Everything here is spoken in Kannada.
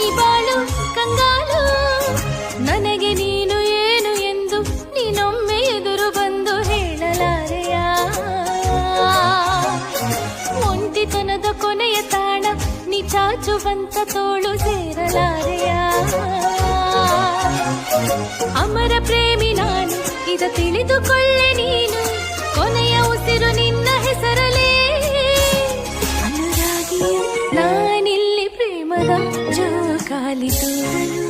ಈ ಬಾಳು ಕಂಗಾಲು. ನನಗೆ ನೀನು ಏನು ಎಂದು ನೀನೊಮ್ಮೆ ಎದುರು ಬಂದು ಹೇಳಲಾರೆಯ. ಒಂಟಿತನದ ಕೊನೆಯ ತಾಣ ನೀ ಚಾಚುವಂತ ತೋಳು ಸೇರಲಾರೆಯ. ಅಮರ ಪ್ರೇಮಿ ನಾನು ಇದ ತಿಳಿದುಕೊಳ್ಳೆ ನೀನು, ಕೊನೆಯ ಉಸಿರು ನಿನ್ನ ಹೆಸರಲೇ. ಅನುರಾಗಿಯ ನಾನಿಲ್ಲಿ ಪ್ರೇಮದ ಜೋಕಾಲಿ ತೋರಲು.